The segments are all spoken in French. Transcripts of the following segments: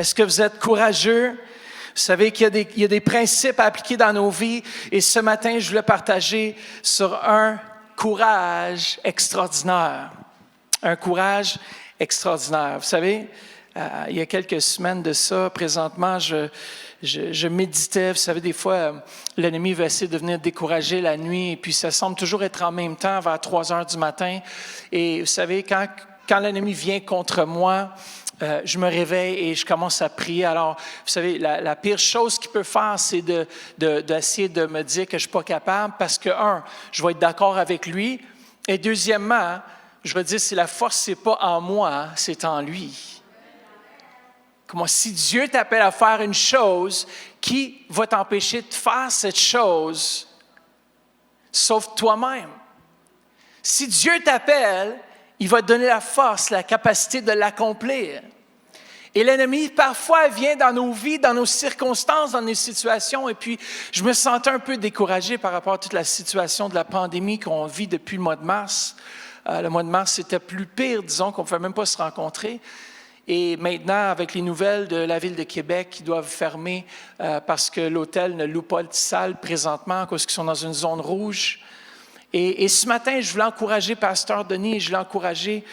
Est-ce que vous êtes courageux? Vous savez qu'il y a des principes à appliquer dans nos vies. Et ce matin, je voulais partager sur un courage extraordinaire. Un courage extraordinaire. Vous savez, il y a quelques semaines de ça, présentement, je méditais. Vous savez, des fois, l'ennemi veut essayer de venir décourager la nuit. Et puis, ça semble toujours être en même temps, vers 3 heures du matin. Et vous savez, quand l'ennemi vient contre moi, je me réveille et je commence à prier. Alors, vous savez, la pire chose qu'il peut faire, c'est d'essayer de me dire que je ne suis pas capable parce que, je vais être d'accord avec lui. Et deuxièmement, je vais dire, si la force, ce n'est pas en moi, c'est en lui. Comment, si Dieu t'appelle à faire une chose, qui va t'empêcher de faire cette chose, sauf toi-même? Si Dieu t'appelle, il va te donner la force, la capacité de l'accomplir. Et l'ennemi, parfois, vient dans nos vies, dans nos circonstances, dans nos situations. Et puis, je me sentais un peu découragé par rapport à toute la situation de la pandémie qu'on vit depuis le mois de mars. Le mois de mars, c'était plus pire, disons, qu'on ne pouvait même pas se rencontrer. Et maintenant, avec les nouvelles de la Ville de Québec qui doivent fermer parce que l'hôtel ne loue pas de salle présentement, parce qu'ils sont dans une zone rouge. Et ce matin, je voulais encourager Pasteur Denis, je l'ai encouragé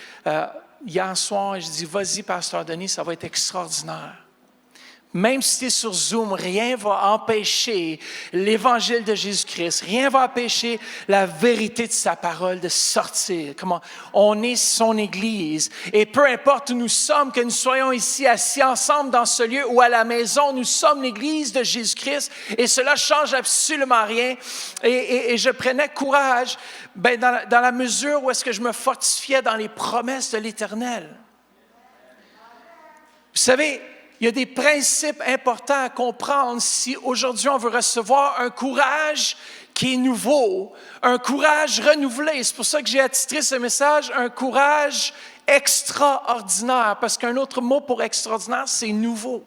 hier soir, et je dis, vas-y, Pasteur Denis, ça va être extraordinaire. Même si tu es sur Zoom, rien ne va empêcher l'Évangile de Jésus-Christ, rien ne va empêcher la vérité de sa parole de sortir. Comment on est son Église. Et peu importe où nous sommes, que nous soyons ici assis ensemble dans ce lieu ou à la maison, nous sommes l'Église de Jésus-Christ et cela ne change absolument rien. Et je prenais courage dans la mesure où est-ce que je me fortifiais dans les promesses de l'Éternel. Vous savez, il y a des principes importants à comprendre si aujourd'hui on veut recevoir un courage qui est nouveau, un courage renouvelé. C'est pour ça que j'ai attitré ce message « Un courage extraordinaire », parce qu'un autre mot pour extraordinaire, c'est nouveau.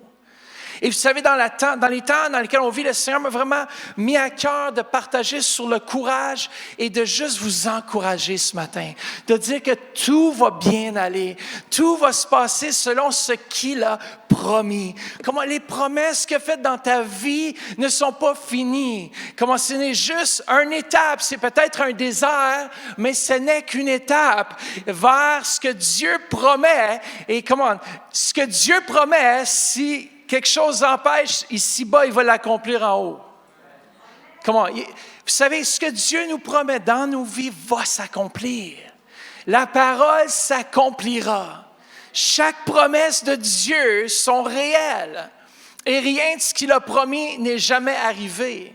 Et vous savez, dans les temps dans lesquels on vit, le Seigneur m'a vraiment mis à cœur de partager sur le courage et de juste vous encourager ce matin, de dire que tout va bien aller, tout va se passer selon ce qu'il a promis. Comment les promesses qu'il a faites dans ta vie ne sont pas finies. Comment ce n'est juste une étape, c'est peut-être un désert, mais ce n'est qu'une étape vers ce que Dieu promet. Et comment, ce que Dieu promet, si quelque chose empêche ici-bas, il va l'accomplir en haut. Comment? Vous savez, ce que Dieu nous promet dans nos vies va s'accomplir. La parole s'accomplira. Chaque promesse de Dieu sont réelles. Et rien de ce qu'il a promis n'est jamais arrivé.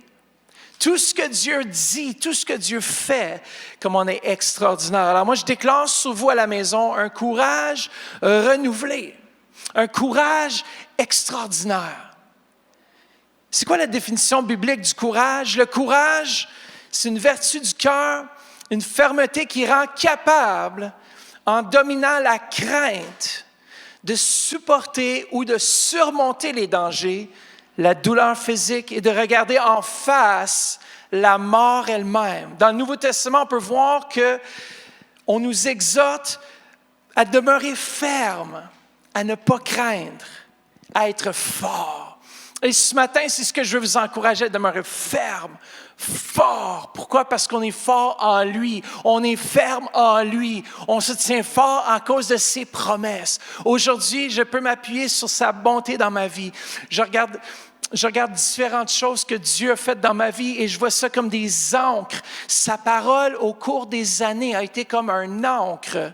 Tout ce que Dieu dit, tout ce que Dieu fait, comme on est extraordinaire. Alors moi, je déclare sur vous à la maison un courage renouvelé. Un courage extraordinaire. C'est quoi la définition biblique du courage? Le courage, c'est une vertu du cœur, une fermeté qui rend capable, en dominant la crainte, de supporter ou de surmonter les dangers, la douleur physique et de regarder en face la mort elle-même. Dans le Nouveau Testament, on peut voir qu'on nous exhorte à demeurer ferme, à ne pas craindre, à être fort. Et ce matin, c'est ce que je veux vous encourager, à demeurer ferme, fort. Pourquoi? Parce qu'on est fort en lui. On est ferme en lui. On se tient fort à cause de ses promesses. Aujourd'hui, je peux m'appuyer sur sa bonté dans ma vie. Je regarde différentes choses que Dieu a faites dans ma vie et je vois ça comme des ancres. Sa parole, au cours des années, a été comme un ancre.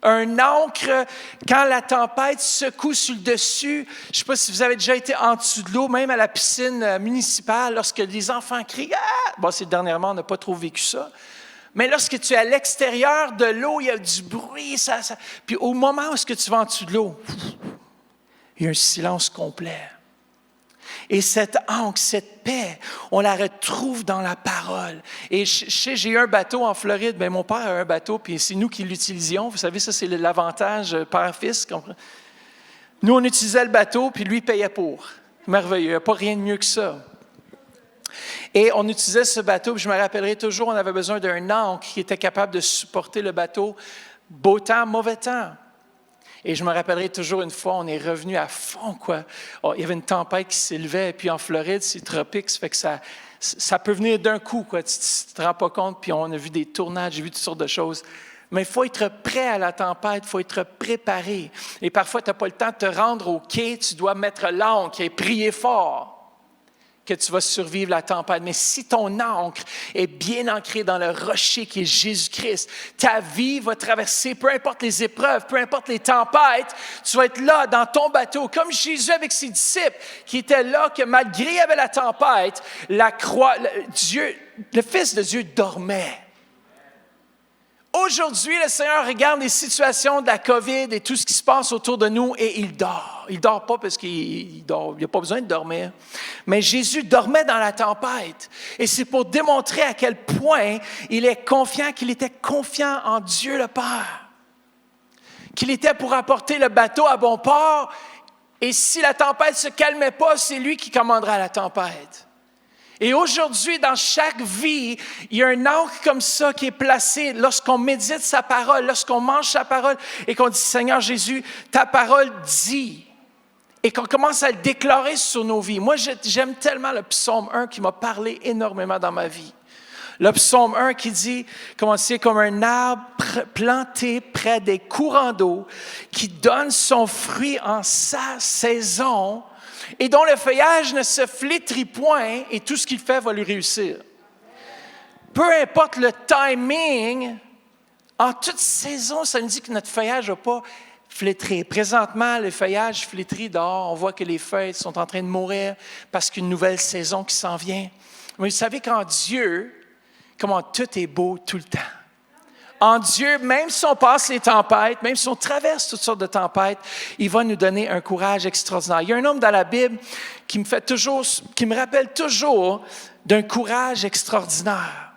Un ancre, quand la tempête secoue sur le dessus, je ne sais pas si vous avez déjà été en dessous de l'eau, même à la piscine municipale, lorsque les enfants crient « Ah! » Bon, c'est dernièrement, on n'a pas trop vécu ça. Mais lorsque tu es à l'extérieur de l'eau, il y a du bruit. Puis au moment où est-ce que tu vas en dessous de l'eau, il y a un silence complet. Et cette ancre, cette paix, on la retrouve dans la parole. Et j'ai eu un bateau en Floride. Bien, mon père a un bateau, puis c'est nous qui l'utilisions. Vous savez, ça, c'est l'avantage père-fils. Nous, on utilisait le bateau, puis lui payait pour. Merveilleux, il n'y a pas rien de mieux que ça. Et on utilisait ce bateau, puis je me rappellerai toujours, on avait besoin d'un ancre qui était capable de supporter le bateau, beau temps, mauvais temps. Et je me rappellerai toujours une fois, on est revenu à fond, quoi. Oh, il y avait une tempête qui s'élevait, et puis en Floride, c'est tropique, ça fait que ça peut venir d'un coup, quoi. Tu ne te rends pas compte, puis on a vu des tournages, j'ai vu toutes sortes de choses. Mais il faut être prêt à la tempête, il faut être préparé. Et parfois, tu n'as pas le temps de te rendre au quai, tu dois mettre l'ancre et prier fort que tu vas survivre la tempête. Mais si ton ancre est bien ancrée dans le rocher qui est Jésus-Christ, ta vie va traverser, peu importe les épreuves, peu importe les tempêtes, tu vas être là dans ton bateau, comme Jésus avec ses disciples qui étaient là, que malgré il y avait la tempête, le Fils de Dieu dormait. Aujourd'hui, le Seigneur regarde les situations de la COVID et tout ce qui se passe autour de nous et il dort. Il ne dort pas parce qu'il dort, il n'a pas besoin de dormir. Mais Jésus dormait dans la tempête. Et c'est pour démontrer à quel point il est confiant, qu'il était confiant en Dieu le Père. Qu'il était pour apporter le bateau à bon port. Et si la tempête ne se calmait pas, c'est lui qui commandera la tempête. Et aujourd'hui, dans chaque vie, il y a un ancre comme ça qui est placé lorsqu'on médite sa parole, lorsqu'on mange sa parole et qu'on dit « Seigneur Jésus, ta parole dit » et qu'on commence à le déclarer sur nos vies. Moi, j'aime tellement le psaume 1 qui m'a parlé énormément dans ma vie. Le psaume 1 qui dit « C'est comme un arbre planté près des courants d'eau qui donne son fruit en sa saison » et dont le feuillage ne se flétrit point, et tout ce qu'il fait va lui réussir. Peu importe le timing, en toute saison, ça nous dit que notre feuillage n'a pas flétri. Présentement, le feuillage flétrit dehors, on voit que les feuilles sont en train de mourir parce qu'une nouvelle saison qui s'en vient. Mais vous savez qu'en Dieu, comment tout est beau tout le temps. En Dieu, même si on passe les tempêtes, même si on traverse toutes sortes de tempêtes, il va nous donner un courage extraordinaire. Il y a un homme dans la Bible qui me rappelle toujours d'un courage extraordinaire.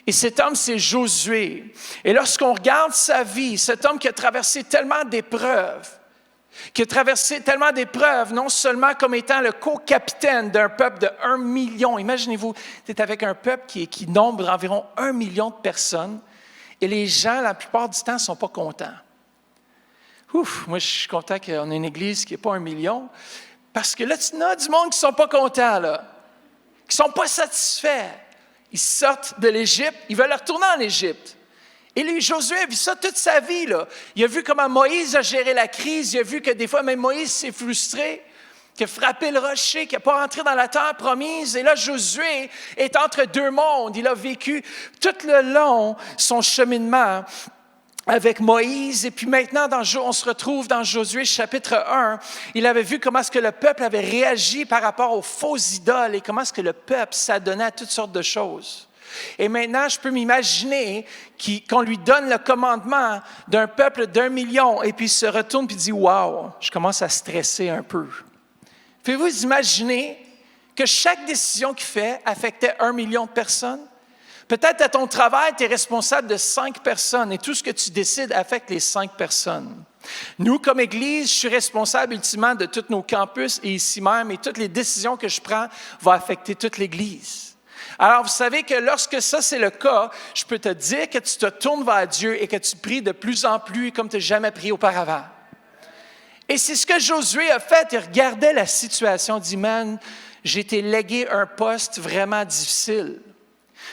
Et cet homme, c'est Josué. Et lorsqu'on regarde sa vie, cet homme qui a traversé tellement d'épreuves, non seulement comme étant le co-capitaine d'un peuple de 1 million. Imaginez-vous, tu es avec un peuple qui nombre environ 1 million de personnes. Et les gens, la plupart du temps, ne sont pas contents. Moi, je suis content qu'on ait une église qui n'est pas 1 million. Parce que là, tu as du monde qui ne sont pas contents, là, qui ne sont pas satisfaits. Ils sortent de l'Égypte, ils veulent retourner en Égypte. Et lui, Josué a vu ça toute sa vie, là. Il a vu comment Moïse a géré la crise. Il a vu que des fois, même Moïse s'est frustré, qui a frappé le rocher, qui n'a pas rentré dans la terre promise. Et là, Josué est entre deux mondes. Il a vécu tout le long son cheminement avec Moïse. Et puis maintenant, on se retrouve dans Josué chapitre 1. Il avait vu comment est-ce que le peuple avait réagi par rapport aux fausses idoles et comment est-ce que le peuple s'adonnait à toutes sortes de choses. Et maintenant, je peux m'imaginer qu'on lui donne le commandement d'un peuple d'1 million et puis il se retourne et dit « Wow, je commence à stresser un peu. » Pouvez-vous imaginer que chaque décision qu'il fait affectait 1 million de personnes? Peut-être à ton travail, tu es responsable de 5 personnes et tout ce que tu décides affecte les 5 personnes. Nous, comme Église, je suis responsable ultimement de tous nos campus et ici même et toutes les décisions que je prends vont affecter toute l'Église. Alors, vous savez que lorsque ça, c'est le cas, je peux te dire que tu te tournes vers Dieu et que tu pries de plus en plus comme tu n'as jamais prié auparavant. Et c'est ce que Josué a fait. Il regardait la situation, il dit « Man, j'ai été légué un poste vraiment difficile.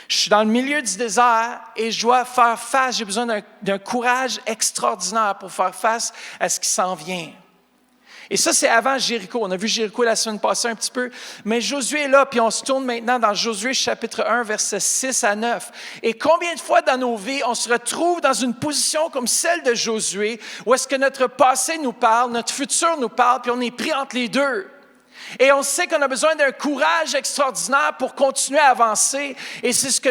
Je suis dans le milieu du désert et je dois faire face, j'ai besoin d'un courage extraordinaire pour faire face à ce qui s'en vient. » Et ça, c'est avant Jéricho. On a vu Jéricho la semaine passée un petit peu. Mais Josué est là, puis on se tourne maintenant dans Josué chapitre 1, versets 6 à 9. Et combien de fois dans nos vies, on se retrouve dans une position comme celle de Josué, où est-ce que notre passé nous parle, notre futur nous parle, puis on est pris entre les deux. Et on sait qu'on a besoin d'un courage extraordinaire pour continuer à avancer. Et c'est ce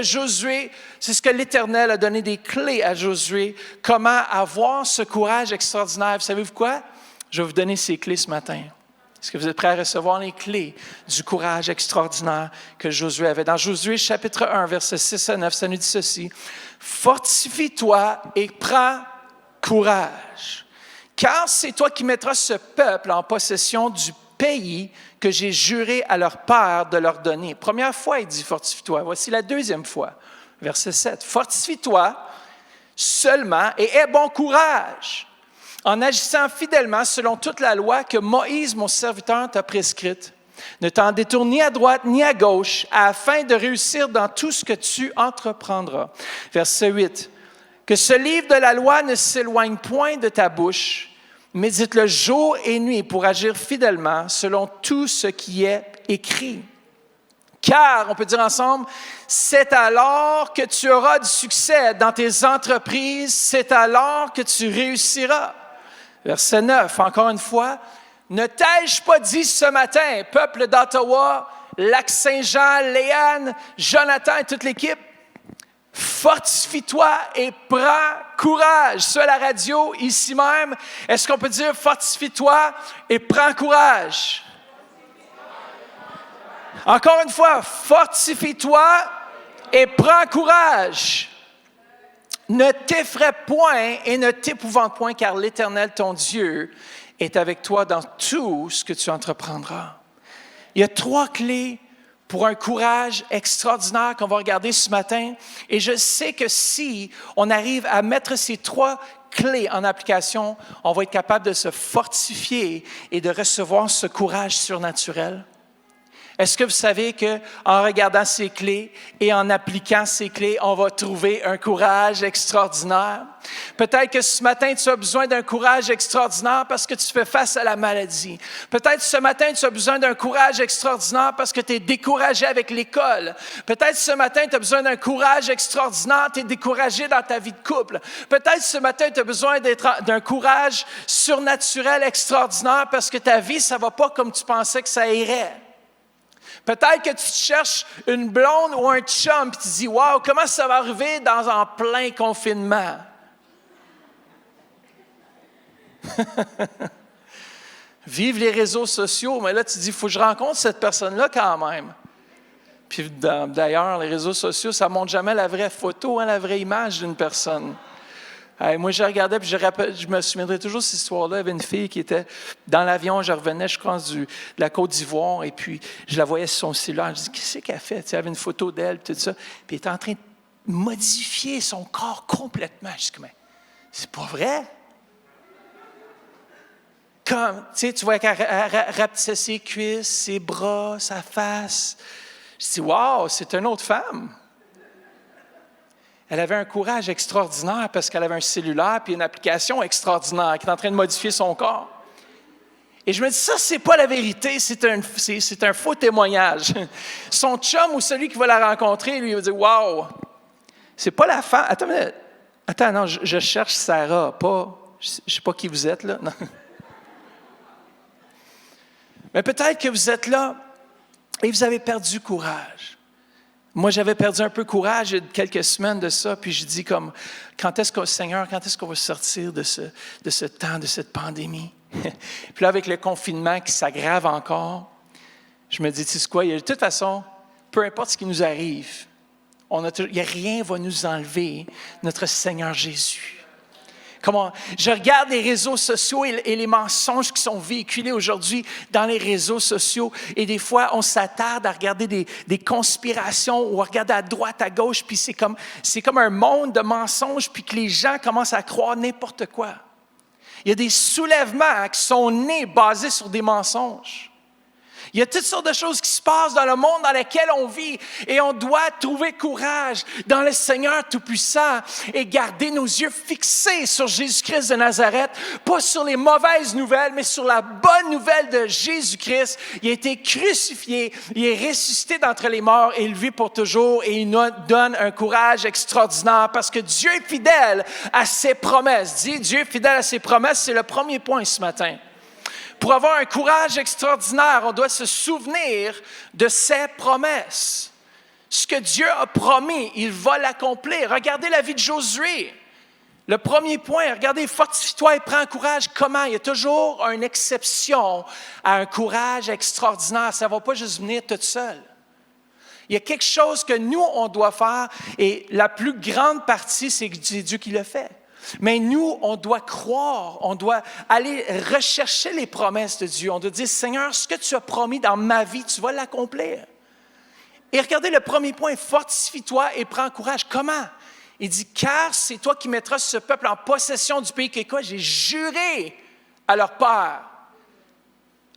que l'Éternel a donné des clés à Josué, comment avoir ce courage extraordinaire. Vous savez quoi? Je vais vous donner ces clés ce matin. Est-ce que vous êtes prêts à recevoir les clés du courage extraordinaire que Josué avait? Dans Josué chapitre 1, versets 6 à 9, ça nous dit ceci. « Fortifie-toi et prends courage, car c'est toi qui mettras ce peuple en possession du pays que j'ai juré à leur père de leur donner. » Première fois, il dit « Fortifie-toi ». Voici la deuxième fois. Verset 7. « Fortifie-toi seulement et aie bon courage. en agissant fidèlement selon toute la loi que Moïse, mon serviteur, t'a prescrite. Ne t'en détourne ni à droite ni à gauche, afin de réussir dans tout ce que tu entreprendras. Verset 8. Que ce livre de la loi ne s'éloigne point de ta bouche. Médite-le jour et nuit pour agir fidèlement selon tout ce qui est écrit. Car, on peut dire ensemble, c'est alors que tu auras du succès dans tes entreprises, c'est alors que tu réussiras. Verset 9, encore une fois, ne t'ai-je pas dit ce matin, peuple d'Ottawa, Lac-Saint-Jean, Léane, Jonathan et toute l'équipe, fortifie-toi et prends courage. Sur la radio, ici même, est-ce qu'on peut dire fortifie-toi et prends courage? Encore une fois, fortifie-toi et prends courage. Ne t'effraie point et ne t'épouvante point, car l'Éternel, ton Dieu, est avec toi dans tout ce que tu entreprendras. Il y a 3 clés pour un courage extraordinaire qu'on va regarder ce matin. Et je sais que si on arrive à mettre ces 3 clés en application, on va être capable de se fortifier et de recevoir ce courage surnaturel. Est-ce que vous savez qu'en regardant ces clés et en appliquant ces clés, on va trouver un courage extraordinaire? Peut-être que ce matin, tu as besoin d'un courage extraordinaire parce que tu fais face à la maladie. Peut-être ce matin, tu as besoin d'un courage extraordinaire parce que tu es découragé avec l'école. Peut-être ce matin, tu as besoin d'un courage extraordinaire, tu es découragé dans ta vie de couple. Peut-être ce matin, tu as besoin d'un courage surnaturel extraordinaire parce que ta vie, ça ne va pas comme tu pensais que ça irait. Peut-être que tu cherches une blonde ou un chum et tu te dis « Wow, comment ça va arriver en plein confinement? » Vive les réseaux sociaux, mais là tu te dis « Il faut que je rencontre cette personne-là quand même. » Puis d'ailleurs, les réseaux sociaux, ça ne montre jamais la vraie photo, la vraie image d'une personne. Moi, je regardais, puis je me souviendrai toujours de cette histoire-là. Il y avait une fille qui était dans l'avion, je revenais, je crois, de la Côte d'Ivoire, et puis je la voyais sur son cellulaire. Je dis, qu'est-ce qu'elle fait? Tu sais, il y avait une photo d'elle, tout ça. Puis elle était en train de modifier son corps complètement. Je dis, mais c'est pas vrai? Comme, tu vois qu'elle rapetissait ses cuisses, ses bras, sa face. Je dis, wow, c'est une autre femme. Elle avait un courage extraordinaire parce qu'elle avait un cellulaire puis une application extraordinaire qui est en train de modifier son corps. Et je me dis, ça, c'est pas la vérité, c'est un faux témoignage. Son chum ou celui qui va la rencontrer, lui, il va dire, wow, c'est pas la femme. Attends, non, je cherche Sarah, pas, je sais pas qui vous êtes, là. Non. Mais peut-être que vous êtes là et vous avez perdu courage. Moi, j'avais perdu un peu courage il y a quelques semaines de ça, puis je dis comme, Seigneur, quand est-ce qu'on va sortir de ce temps, de cette pandémie? Puis là, avec le confinement qui s'aggrave encore, je me dis, tu sais quoi, de toute façon, peu importe ce qui nous arrive, il n'y a rien qui va nous enlever notre Seigneur Jésus. Je regarde les réseaux sociaux et les mensonges qui sont véhiculés aujourd'hui dans les réseaux sociaux. Et des fois, on s'attarde à regarder des conspirations ou à regarder à droite, à gauche, puis c'est comme un monde de mensonges, puis que les gens commencent à croire n'importe quoi. Il y a des soulèvements qui sont nés basés sur des mensonges. Il y a toutes sortes de choses qui se passent dans le monde dans lequel on vit et on doit trouver courage dans le Seigneur Tout-Puissant et garder nos yeux fixés sur Jésus-Christ de Nazareth, pas sur les mauvaises nouvelles, mais sur la bonne nouvelle de Jésus-Christ. Il a été crucifié, il est ressuscité d'entre les morts et il vit pour toujours et il nous donne un courage extraordinaire parce que Dieu est fidèle à ses promesses. Dis, Dieu est fidèle à ses promesses, c'est le premier point ce matin. Pour avoir un courage extraordinaire, on doit se souvenir de ses promesses. Ce que Dieu a promis, il va l'accomplir. Regardez la vie de Josué. Le premier point, regardez, fortifie-toi et prends courage. Comment? Il y a toujours une exception à un courage extraordinaire. Ça ne va pas juste venir tout seul. Il y a quelque chose que nous, on doit faire et la plus grande partie, c'est Dieu qui le fait. Mais nous, on doit croire, on doit aller rechercher les promesses de Dieu. On doit dire, Seigneur, ce que tu as promis dans ma vie, tu vas l'accomplir. Et regardez le premier point, fortifie-toi et prends courage. Comment? Il dit, car c'est toi qui mettras ce peuple en possession du pays que quoi? J'ai juré à leur père.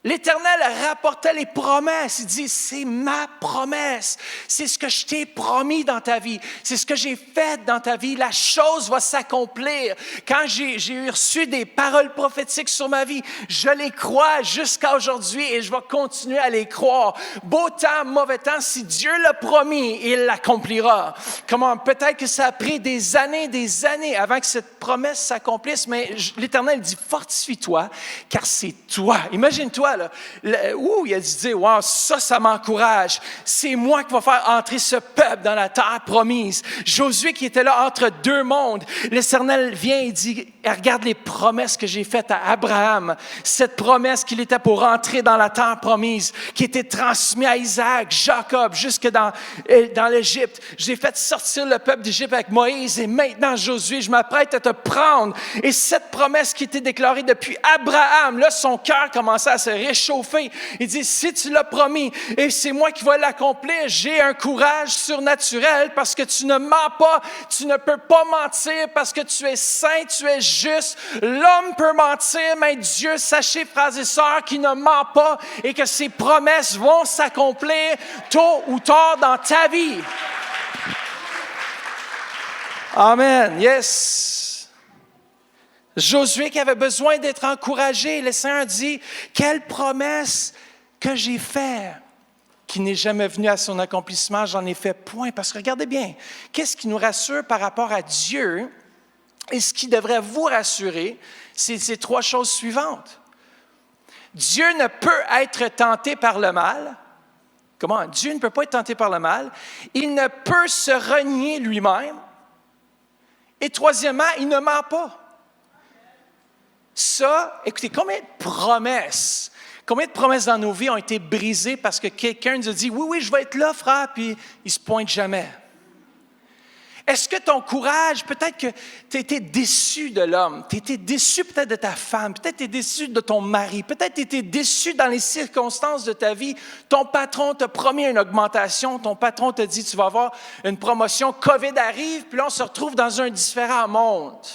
L'Éternel rapportait les promesses. Il dit, c'est ma promesse. C'est ce que je t'ai promis dans ta vie. C'est ce que j'ai fait dans ta vie. La chose va s'accomplir. Quand j'ai reçu des paroles prophétiques sur ma vie, je les crois jusqu'à aujourd'hui et je vais continuer à les croire. Beau temps, mauvais temps, si Dieu l'a promis, il l'accomplira. Comment? Peut-être que ça a pris des années avant que cette promesse s'accomplisse, mais l'Éternel dit, fortifie-toi, car c'est toi. Imagine-toi, là, il a dit dire, wow, ça m'encourage. C'est moi qui va faire entrer ce peuple dans la terre promise. Josué qui était là entre deux mondes, l'Éternel vient et dit, regarde les promesses que j'ai faites à Abraham. Cette promesse qu'il était pour entrer dans la terre promise, qui était transmise à Isaac, Jacob, jusque dans l'Égypte. J'ai fait sortir le peuple d'Égypte avec Moïse et maintenant, Josué, je m'apprête à te prendre. Et cette promesse qui était déclarée depuis Abraham, là, son cœur commençait à se réchauffer. Il dit, si tu l'as promis et c'est moi qui vais l'accomplir, j'ai un courage surnaturel parce que tu ne mens pas, tu ne peux pas mentir parce que tu es saint, tu es juste. L'homme peut mentir, mais Dieu, sachez, frères et sœurs, qu'il ne ment pas et que ses promesses vont s'accomplir tôt ou tard dans ta vie. Amen. Yes. Josué qui avait besoin d'être encouragé, le Seigneur dit, quelle promesse que j'ai faite, qui n'est jamais venue à son accomplissement, j'en ai fait point. Parce que regardez bien, qu'est-ce qui nous rassure par rapport à Dieu et ce qui devrait vous rassurer, c'est ces trois choses suivantes. Dieu ne peut être tenté par le mal. Comment? Dieu ne peut pas être tenté par le mal. Il ne peut se renier lui-même. Et troisièmement, il ne ment pas. Ça, écoutez, combien de promesses dans nos vies ont été brisées parce que quelqu'un nous a dit, oui, je vais être là, frère, puis il ne se pointe jamais. Est-ce que ton courage, peut-être que tu as été déçu de l'homme, tu as été déçu peut-être de ta femme, peut-être tu es déçu de ton mari, peut-être tu as été déçu dans les circonstances de ta vie, ton patron t'a promis une augmentation, ton patron t'a dit tu vas avoir une promotion, COVID arrive, puis là on se retrouve dans un différent monde.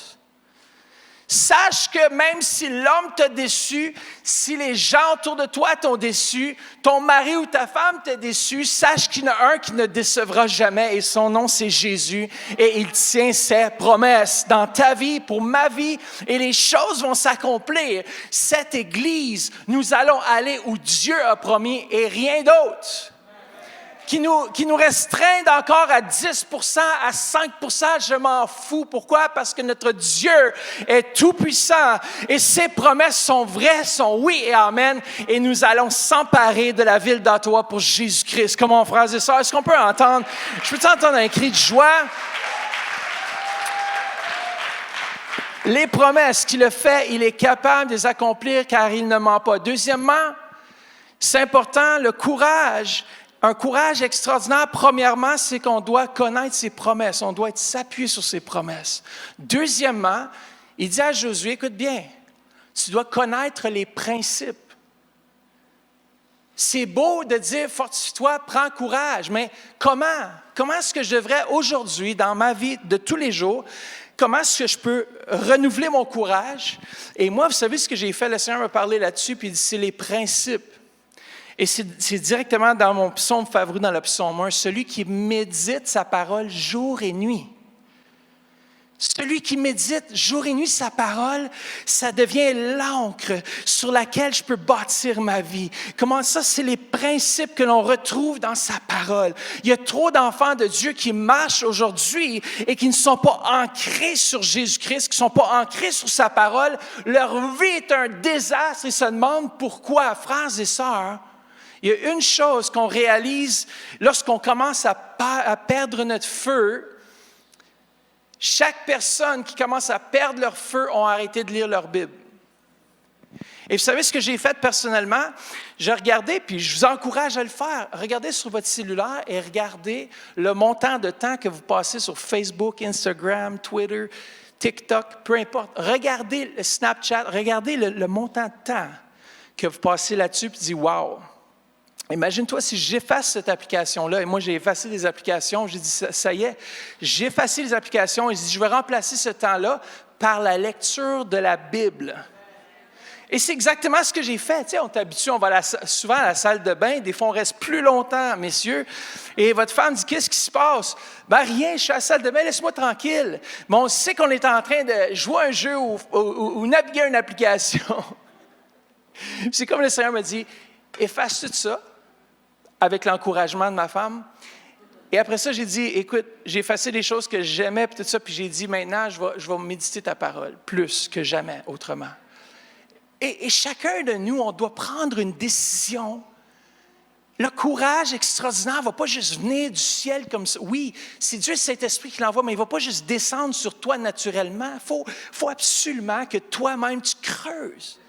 Sache que même si l'homme t'a déçu, si les gens autour de toi t'ont déçu, ton mari ou ta femme t'a déçu, sache qu'il y en a un qui ne décevra jamais et son nom c'est Jésus et il tient ses promesses dans ta vie, pour ma vie et les choses vont s'accomplir. Cette Église, nous allons aller où Dieu a promis et rien d'autre. Qui nous restreignent encore à 10%, à 5%, je m'en fous. Pourquoi? Parce que notre Dieu est tout-puissant et ses promesses sont vraies, sont oui et amen. Et nous allons s'emparer de la ville d'Ottawa pour Jésus-Christ. Comment, frères et sœurs, est-ce qu'on peut entendre? Je peux entendre un cri de joie? Les promesses qu'il a faites, il est capable de les accomplir car il ne ment pas. Deuxièmement, c'est important, le courage. Un courage extraordinaire, premièrement, c'est qu'on doit connaître ses promesses. On doit s'appuyer sur ses promesses. Deuxièmement, il dit à Josué, écoute bien, tu dois connaître les principes. C'est beau de dire, fortifie-toi, prends courage, mais comment? Comment est-ce que je devrais aujourd'hui, dans ma vie de tous les jours, comment est-ce que je peux renouveler mon courage? Et moi, vous savez ce que j'ai fait? Le Seigneur m'a parlé là-dessus, puis il dit, c'est les principes. Et c'est directement dans mon psaume favori, dans le psaume 1, celui qui médite sa parole jour et nuit. Celui qui médite jour et nuit sa parole, ça devient l'encre sur laquelle je peux bâtir ma vie. Comment ça? C'est les principes que l'on retrouve dans sa parole. Il y a trop d'enfants de Dieu qui marchent aujourd'hui et qui ne sont pas ancrés sur Jésus-Christ, qui ne sont pas ancrés sur sa parole. Leur vie est un désastre et se demandent pourquoi, frères et sœurs. Il y a une chose qu'on réalise lorsqu'on commence à perdre notre feu. Chaque personne qui commence à perdre leur feu ont arrêté de lire leur Bible. Et vous savez ce que j'ai fait personnellement? J'ai regardé, puis je vous encourage à le faire. Regardez sur votre cellulaire et regardez le montant de temps que vous passez sur Facebook, Instagram, Twitter, TikTok, peu importe. Regardez le Snapchat, regardez le montant de temps que vous passez là-dessus, puis dites « Wow! » Imagine-toi si j'efface cette application-là, et moi j'ai effacé les applications, j'ai dit ça y est, j'ai effacé les applications et j'ai dit je vais remplacer ce temps-là par la lecture de la Bible. Et c'est exactement ce que j'ai fait. Tu sais, on t'habitue, on va souvent à la salle de bain, des fois on reste plus longtemps, messieurs, et votre femme dit « Qu'est-ce qui se passe? » « Ben rien, je suis à la salle de bain, laisse-moi tranquille. » Mais on sait qu'on est en train de jouer un jeu ou naviguer une application. C'est comme le Seigneur me dit « Efface tout ça. » avec l'encouragement de ma femme. Et après ça, j'ai dit, écoute, j'ai effacé des choses que j'aimais, puis tout ça, puis j'ai dit, maintenant, je vais méditer ta parole, plus que jamais autrement. Et chacun de nous, on doit prendre une décision. Le courage extraordinaire ne va pas juste venir du ciel comme ça. Oui, c'est Dieu, c'est Saint-Esprit qui l'envoie, mais il ne va pas juste descendre sur toi naturellement. Il faut absolument que toi-même, tu creuses.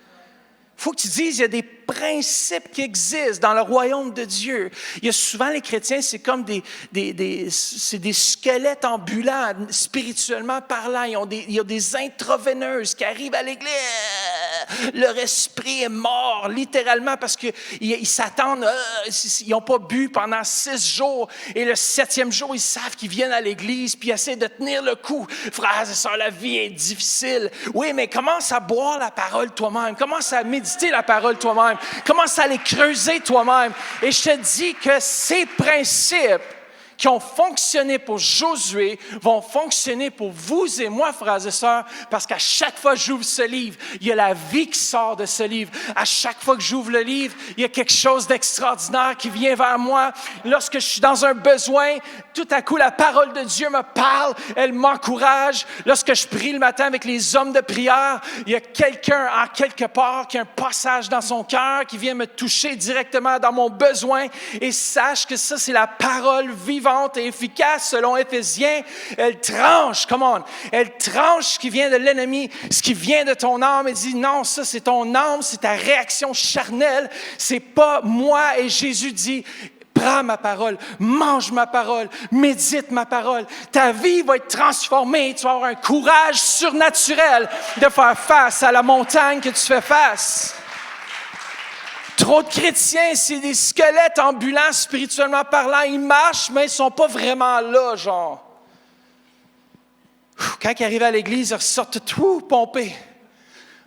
Il faut que tu dises, il y a des principes qui existent dans le royaume de Dieu. Il y a souvent les chrétiens, c'est comme c'est des squelettes ambulants, spirituellement parlant. Il y a des intraveineuses qui arrivent à l'église. Leur esprit est mort, littéralement, parce qu'ils s'attendent, ils n'ont pas bu pendant 6 jours. Et le 7e jour, ils savent qu'ils viennent à l'église, puis ils essaient de tenir le coup. Frères et sœurs, la vie est difficile. Oui, mais commence à boire la parole toi-même. Commence à méditer la parole toi-même. Commence à les creuser toi-même. Et je te dis que ces principes qui ont fonctionné pour Josué vont fonctionner pour vous et moi, frères et sœurs, parce qu'à chaque fois que j'ouvre ce livre, il y a la vie qui sort de ce livre. À chaque fois que j'ouvre le livre, il y a quelque chose d'extraordinaire qui vient vers moi. Lorsque je suis dans un besoin, tout à coup, la parole de Dieu me parle, elle m'encourage. Lorsque je prie le matin avec les hommes de prière, il y a quelqu'un en quelque part qui a un passage dans son cœur qui vient me toucher directement dans mon besoin. Et sache que ça, c'est la parole vivante et efficace selon Éphésiens. Elle tranche, come on, elle tranche ce qui vient de l'ennemi, ce qui vient de ton âme. Elle dit non, ça c'est ton âme, c'est ta réaction charnelle, c'est pas moi. Et Jésus dit, prends ma parole, mange ma parole, médite ma parole. Ta vie va être transformée, tu vas avoir un courage surnaturel de faire face à la montagne que tu fais face. Trop de chrétiens, c'est des squelettes ambulants spirituellement parlant. Ils marchent, mais ils ne sont pas vraiment là, genre. Quand ils arrivent à l'église, ils ressortent tout pompés.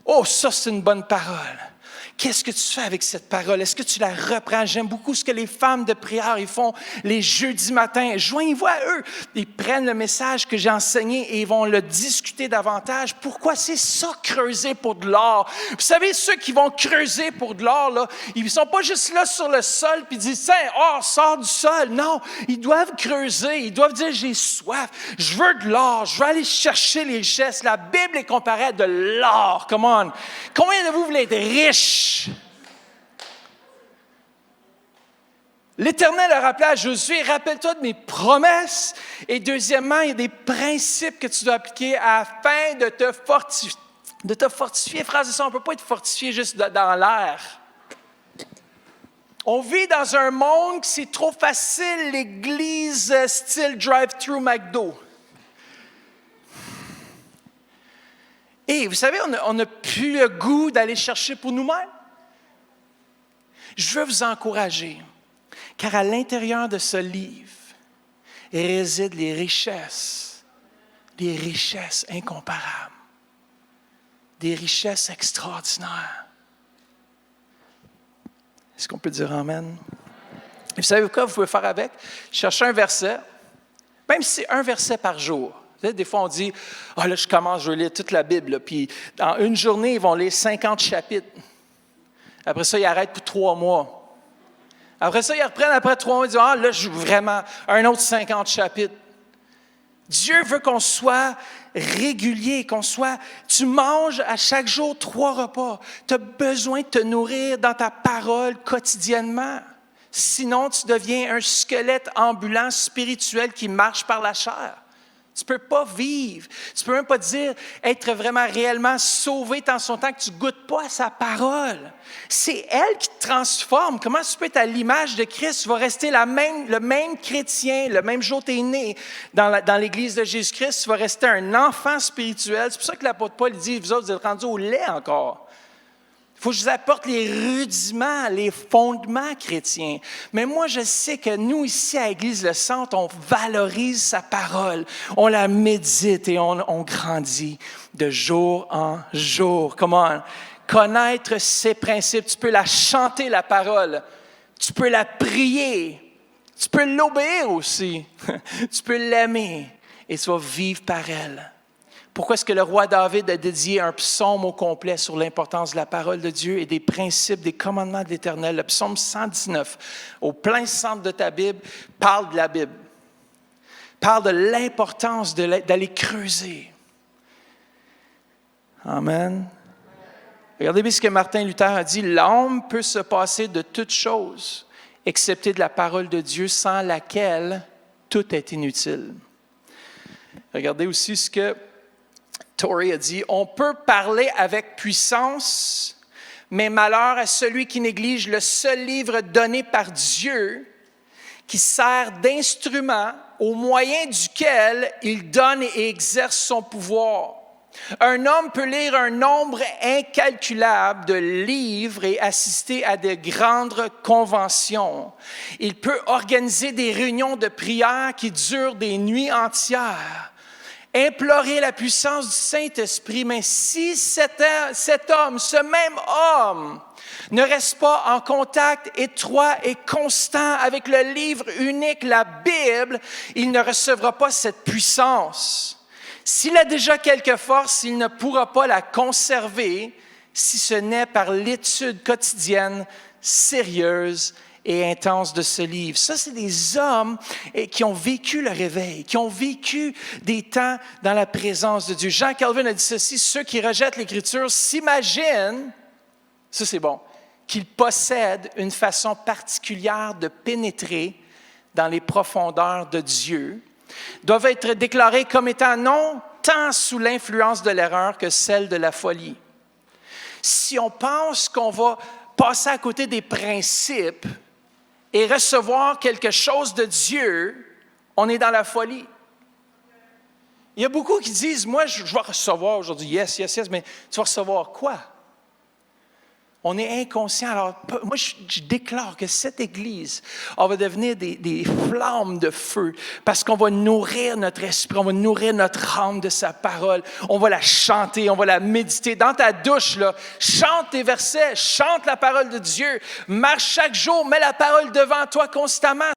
Oh, ça, c'est une bonne parole. Qu'est-ce que tu fais avec cette parole? Est-ce que tu la reprends? J'aime beaucoup ce que les femmes de prière ils font les jeudis matins. Joignez-vous à eux. Ils prennent le message que j'ai enseigné et ils vont le discuter davantage. Pourquoi c'est ça, creuser pour de l'or? Vous savez, ceux qui vont creuser pour de l'or, là, ils ne sont pas juste là sur le sol puis ils disent, tiens, or, sors du sol. Non, ils doivent creuser. Ils doivent dire, j'ai soif. Je veux de l'or. Je veux aller chercher les richesses. La Bible est comparée à de l'or. Come on. Combien de vous voulez être riches? L'Éternel a rappelé à Josué, rappelle-toi de mes promesses. Et deuxièmement, il y a des principes que tu dois appliquer afin de te fortifier. De te fortifier, frères et sœurs, on ne peut pas être fortifié juste dans l'air. On vit dans un monde qui c'est trop facile, l'église style drive-thru McDo. Et vous savez, on n'a plus le goût d'aller chercher pour nous-mêmes. Je veux vous encourager, car à l'intérieur de ce livre résident les richesses incomparables, des richesses extraordinaires. Est-ce qu'on peut dire amen? Et vous savez quoi vous pouvez faire avec? Cherchez un verset, même si c'est un verset par jour. Vous savez, des fois, on dit, « Ah là, je vais lire toute la Bible. » là. Puis, dans une journée, ils vont lire 50 chapitres. Après ça, ils arrêtent pour 3 mois. Après ça, ils reprennent après 3 mois. Ils disent, « Ah là, je veux vraiment un autre 50 chapitres. » Dieu veut qu'on soit régulier, tu manges à chaque jour 3 repas. Tu as besoin de te nourrir dans ta parole quotidiennement. Sinon, tu deviens un squelette ambulant spirituel qui marche par la chair. Tu ne peux pas vivre. Tu ne peux même pas dire être vraiment réellement sauvé tant son temps que tu ne goûtes pas à sa parole. C'est elle qui te transforme. Comment tu peux être à l'image de Christ? Tu vas rester le même chrétien, le même jour que tu es né dans l'Église de Jésus-Christ. Tu vas rester un enfant spirituel. C'est pour ça que l'apôtre Paul dit, vous autres, vous êtes rendus au lait encore. Il faut que je vous apporte les rudiments, les fondements chrétiens. Mais moi, je sais que nous, ici, à Église Le Centre, on valorise sa parole. On la médite et on grandit de jour en jour. Comment? Connaître ses principes. Tu peux la chanter, la parole. Tu peux la prier. Tu peux l'obéir aussi. Tu peux l'aimer et tu vas vivre par elle. Pourquoi est-ce que le roi David a dédié un psaume au complet sur l'importance de la parole de Dieu et des principes, des commandements de l'Éternel? Le psaume 119, au plein centre de ta Bible, parle de la Bible. Parle de l'importance d'aller creuser. Amen. Regardez bien ce que Martin Luther a dit. L'homme peut se passer de toutes choses, excepté de la parole de Dieu, sans laquelle tout est inutile. Regardez aussi ce que Torrey a dit, on peut parler avec puissance, mais malheur à celui qui néglige le seul livre donné par Dieu, qui sert d'instrument au moyen duquel il donne et exerce son pouvoir. Un homme peut lire un nombre incalculable de livres et assister à de grandes conventions. Il peut organiser des réunions de prière qui durent des nuits entières. Implorer la puissance du Saint-Esprit, mais si cet homme, ce même homme, ne reste pas en contact étroit et constant avec le livre unique, la Bible, il ne recevra pas cette puissance. S'il a déjà quelque force, il ne pourra pas la conserver si ce n'est par l'étude quotidienne, sérieuse et intense de ce livre. Ça, c'est des hommes qui ont vécu le réveil, qui ont vécu des temps dans la présence de Dieu. Jean Calvin a dit ceci, ceux qui rejettent l'Écriture s'imaginent, ça c'est bon, qu'ils possèdent une façon particulière de pénétrer dans les profondeurs de Dieu, doivent être déclarés comme étant non tant sous l'influence de l'erreur que celle de la folie. Si on pense qu'on va passer à côté des principes et recevoir quelque chose de Dieu, on est dans la folie. Il y a beaucoup qui disent, moi je vais recevoir aujourd'hui, yes, mais tu vas recevoir quoi? On est inconscient. Alors, moi, je déclare que cette Église, on va devenir des flammes de feu parce qu'on va nourrir notre esprit, on va nourrir notre âme de sa parole. On va la chanter, on va la méditer. Dans ta douche, là, chante tes versets, chante la parole de Dieu. Marche chaque jour, mets la parole devant toi constamment.